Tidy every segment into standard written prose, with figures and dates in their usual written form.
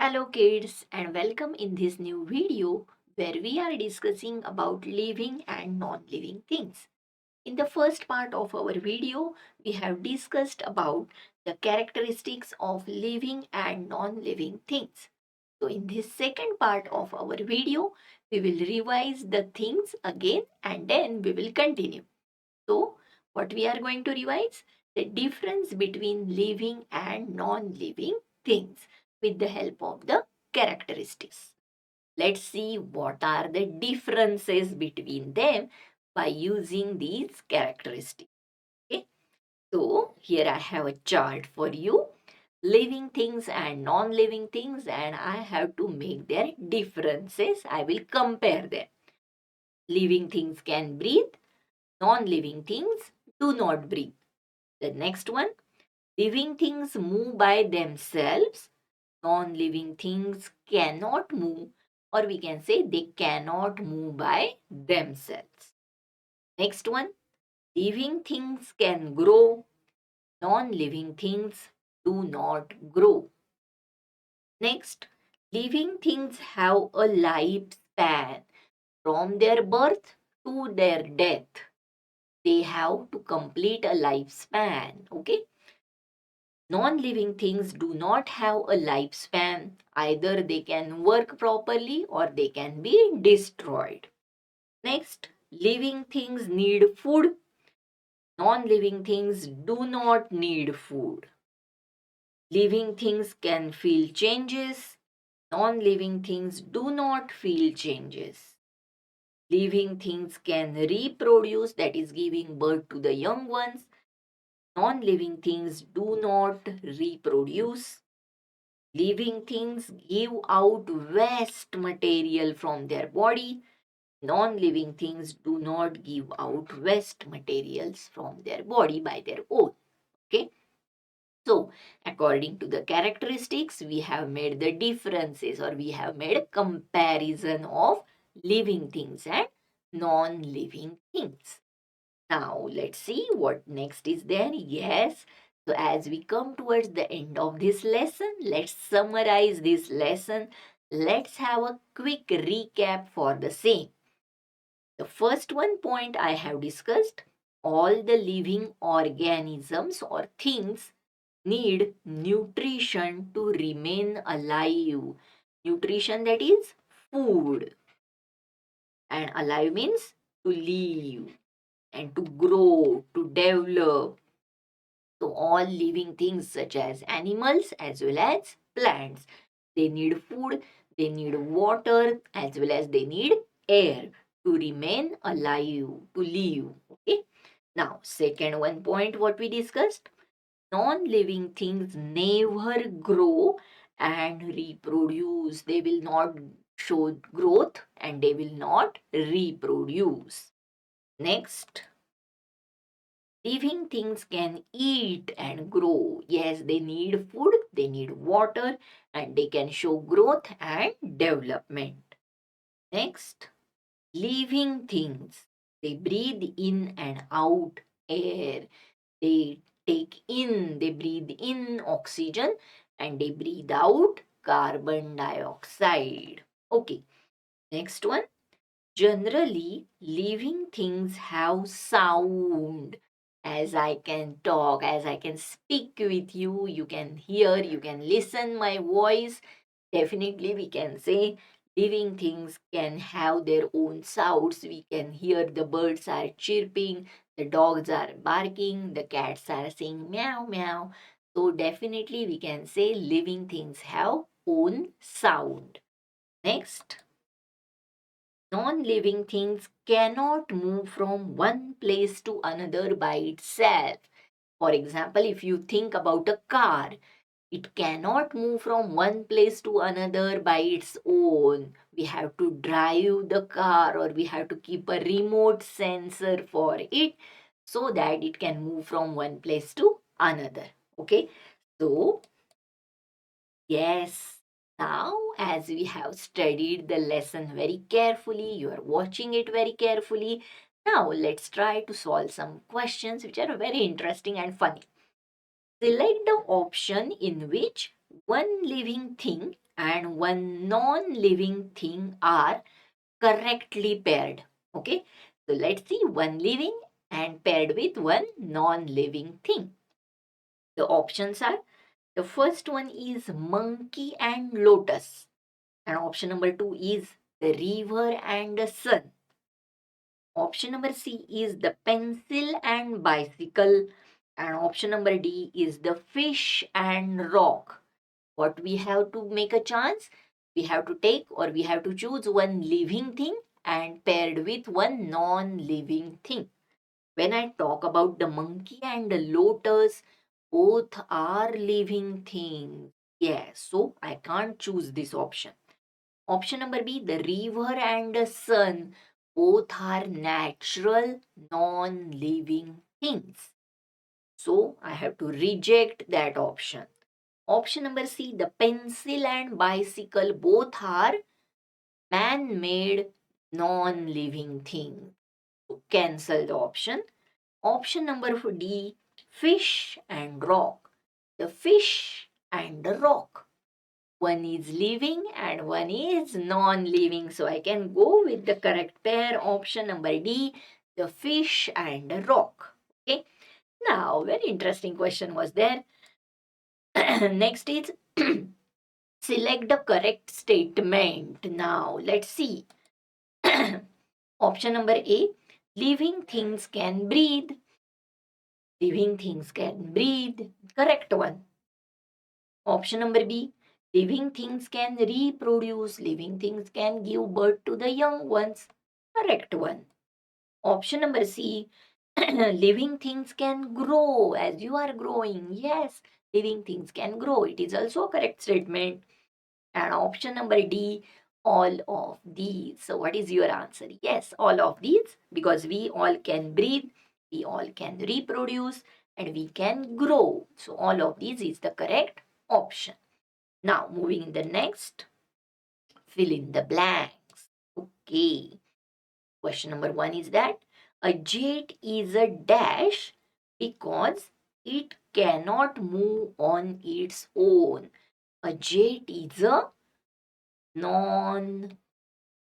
Hello kids and welcome in this new video where we are discussing about living and non-living things. In the first part of our video, we have discussed about the characteristics of living and non-living things. So in this second part of our video, we will revise the things again and then we will continue. So what we are going to revise? The difference between living and non-living things with the help of the characteristics. Let's see what are the differences between them by using these characteristics. Okay? So here I have a chart for you, living things and non-living things, and I have to make their differences. I will compare them. Living things can breathe, non-living things do not breathe. The next one, living things move by themselves, non-living things cannot move, or we can say they cannot move by themselves. Next one, living things can grow, non-living things do not grow. Next, living things have a lifespan from their birth to their death. They have to complete a lifespan. Okay. Non-living things do not have a lifespan. Either they can work properly or they can be destroyed. Next, living things need food. Non-living things do not need food. Living things can feel changes. Non-living things do not feel changes. Living things can reproduce, that is giving birth to the young ones. Non-living things do not reproduce. Living things give out waste material from their body. Non-living things do not give out waste materials from their body by their own. Okay. So, according to the characteristics, we have made the differences or we have made a comparison of living things and non-living things. Now, let's see what next is there. Yes. So, as we come towards the end of this lesson, let's summarize this lesson. Let's have a quick recap for the same. The first one point I have discussed, all the living organisms or things need nutrition to remain alive. Nutrition, that is food. And alive means to live and to grow, to develop. So all living things such as animals as well as plants, they need food, they need water as well as they need air to remain alive, to live. Okay. Now, second one point what we discussed, non-living things never grow and reproduce. They will not show growth and they will not reproduce. Next, living things can eat and grow. Yes, they need food, they need water, and they can show growth and development. Next, living things, they breathe in and out air. They they breathe in oxygen and they breathe out carbon dioxide. Okay, next one. Generally, living things have sound. As I can talk, as I can speak with you, you can hear, you can listen my voice. Definitely, we can say living things can have their own sounds. We can hear the birds are chirping, the dogs are barking, the cats are saying meow meow. So definitely we can say living things have own sound. Next, non-living things cannot move from one place to another by itself. For example, if you think about a car, it cannot move from one place to another by its own. We have to drive the car or we have to keep a remote sensor for it so that it can move from one place to another. Okay, so yes, now as we have studied the lesson very carefully, you are watching it very carefully. Now let's try to solve some questions which are very interesting and funny. Select the option in which one living thing and one non-living thing are correctly paired. Okay, so let's see one living and paired with one non-living thing. The options are, the first one is monkey and lotus, and option number two is the river and the sun. Option number C is the pencil and bicycle, and option number D is the fish and rock. What we have to make a chance? We have to take or we have to choose one living thing and paired with one non-living thing. When I talk about the monkey and the lotus, both are living things. Yes, so I can't choose this option. Option number B, the river and the sun, both are natural, non-living things. So I have to reject that option. Option number C, the pencil and bicycle, both are man-made, non-living things. So cancel the option. Option number D, fish and rock. The fish and the rock. One is living and one is non-living. So I can go with the correct pair. Option number D, the fish and the rock. Okay. Now, very interesting question was there. Next is select the correct statement. Now, let's see. Option number A, living things can breathe. Living things can breathe. Correct one. Option number B, living things can reproduce. Living things can give birth to the young ones. Correct one. Option number C, living things can grow as you are growing. Yes, living things can grow. It is also a correct statement. And option number D, all of these. So, what is your answer? Yes, all of these, because we all can breathe, we all can reproduce, and we can grow. So, all of these is the correct option. Now, moving in the next, fill in the blanks. Okay. Question number one is that a jet is a dash because it cannot move on its own. A jet is a non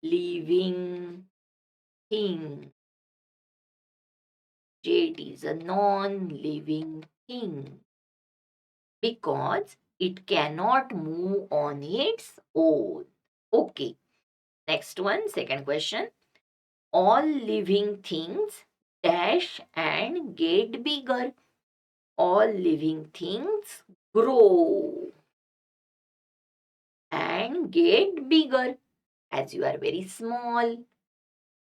living thing. Jet is a non living thing because it cannot move on its own. Okay, next one, second question. All living things dash and get bigger. All living things grow and get bigger. As you are very small,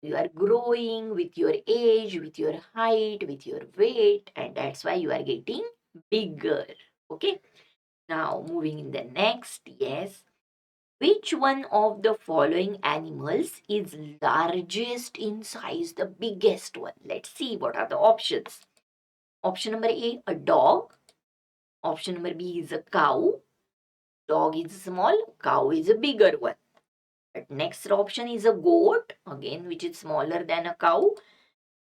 you are growing with your age, with your height, with your weight, and that's why you are getting bigger. Okay, now moving in the next, yes. Which one of the following animals is largest in size, the biggest one? Let's see what are the options. Option number A, a dog. Option number B is a cow. Dog is small, cow is a bigger one. But next option is a goat, again, which is smaller than a cow.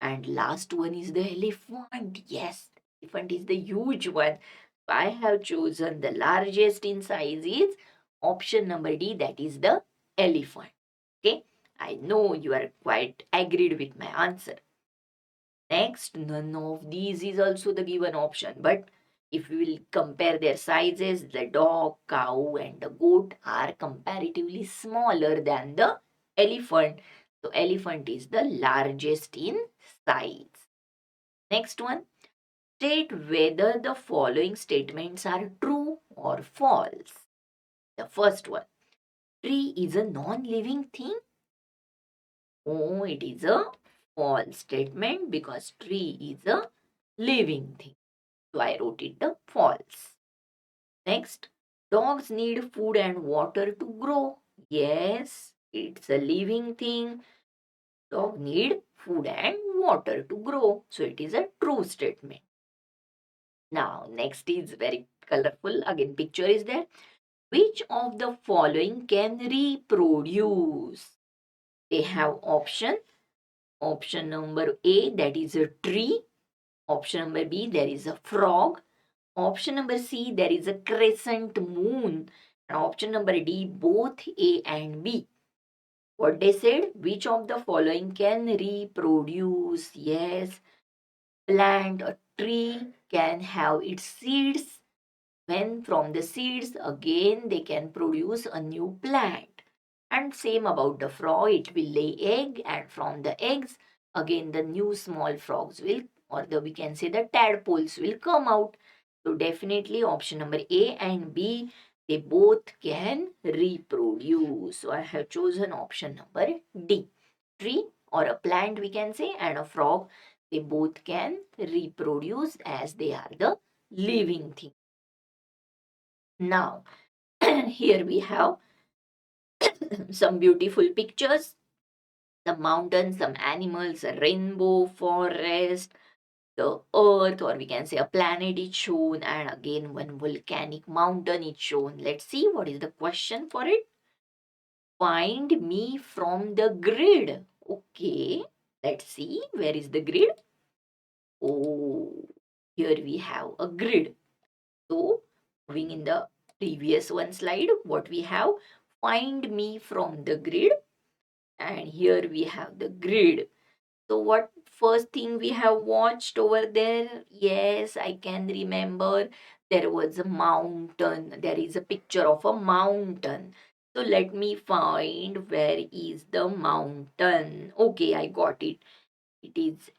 And last one is the elephant. Yes, elephant is the huge one. I have chosen the largest in size is option number D, that is the elephant. Okay, I know you are quite agreed with my answer. Next, none of these is also the given option, but if we will compare their sizes, the dog, cow, and the goat are comparatively smaller than the elephant. So, elephant is the largest in size. Next one, state whether the following statements are true or false. The first one, tree is a non living thing. Oh, it is a false statement because tree is a living thing. So I wrote it the false. Next, dogs need food and water to grow. Yes, it's a living thing. Dog need food and water to grow. So it is a true statement. Now, next is very colorful. Again, picture is there. Which of the following can reproduce? They have option. Option number A, that is a tree. Option number B, there is a frog. Option number C, there is a crescent moon. And option number D, both A and B. What they said, which of the following can reproduce? Yes, plant, a tree can have its seeds. When from the seeds, again, they can produce a new plant. And same about the frog, it will lay egg, and from the eggs, again, the new small frogs will, or the we can say the tadpoles will come out. So definitely option number A and B, they both can reproduce. So I have chosen option number D. Tree or a plant we can say and a frog, they both can reproduce as they are the living thing. Now, here we have some beautiful pictures, the mountains, some animals, a rainbow, forest, the earth, or we can say a planet is shown, and again one volcanic mountain is shown. Let's see what is the question for it. Find me from the grid. Okay, let's see where is the grid. Oh, here we have a grid. So, moving in the previous one slide, what we have, find me from the grid, and here we have the grid. So, what first thing we have watched over there? Yes, I can remember there was a mountain. There is a picture of a mountain. So, let me find where is the mountain. Okay, I got it. It is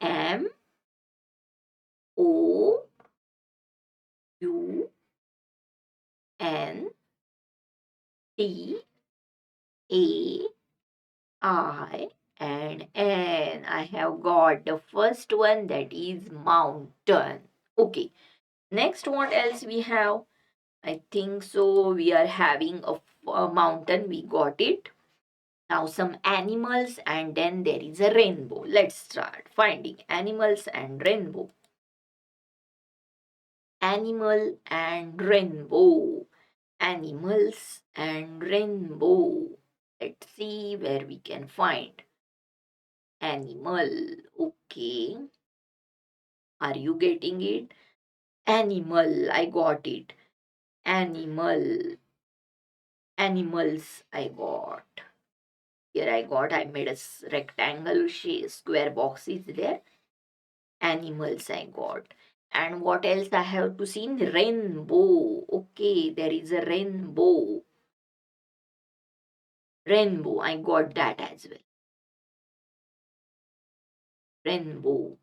Mountain, and N. I have got the first one, that is mountain. Okay. Next, what else we have? I think so. We are having a mountain. We got it. Now some animals and then there is a rainbow. Let's start finding animals and rainbow. Animal and rainbow. Animals and rainbow. Let's see where we can find animal. Okay. Are you getting it? Animal. I got it. Animal. Animals I got. Here I made a rectangle shape, square box is there. Animals I got. And what else I have to see? Rainbow. Okay, there is a rainbow. Rainbow. I got that as well. Rainbow.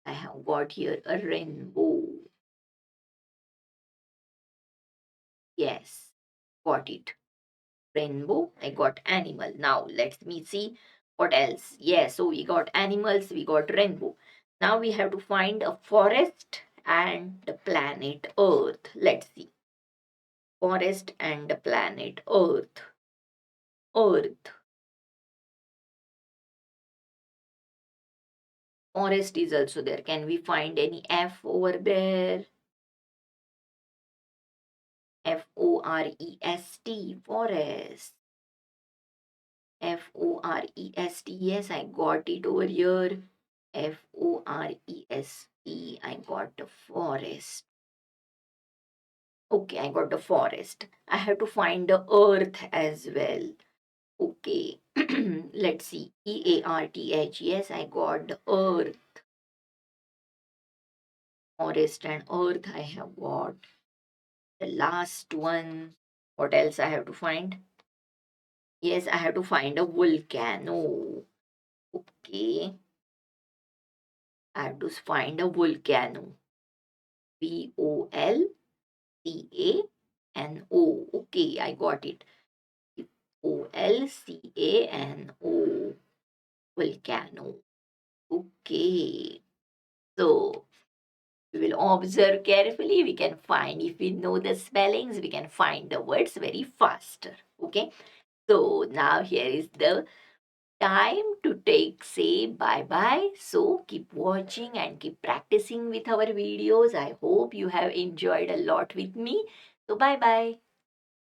I have got here a rainbow. Yes, got it. Rainbow. I got animal. Now let me see what else. Yes, so we got animals, we got rainbow. Now we have to find a forest and the planet Earth. Let's see. Forest and the planet Earth. Earth. Forest is also there. Can we find any F over there? Forest. Forest. Forest. Yes, I got it over here. Forest. I got the forest. Okay, I got the forest. I have to find the earth as well. Okay, let's see. EARTH. Yes, I got the earth. Forest and earth I have got. The last one. What else I have to find? Yes, I have to find a volcano. Okay, I have to find a volcano. Volcano. Okay, I got it. Volcano. Volcano. Okay. So we will observe carefully. We can find, if we know the spellings, we can find the words very faster. Okay. So now here is the time to say bye bye. So keep watching and keep practicing with our videos. I hope you have enjoyed a lot with me. So bye bye.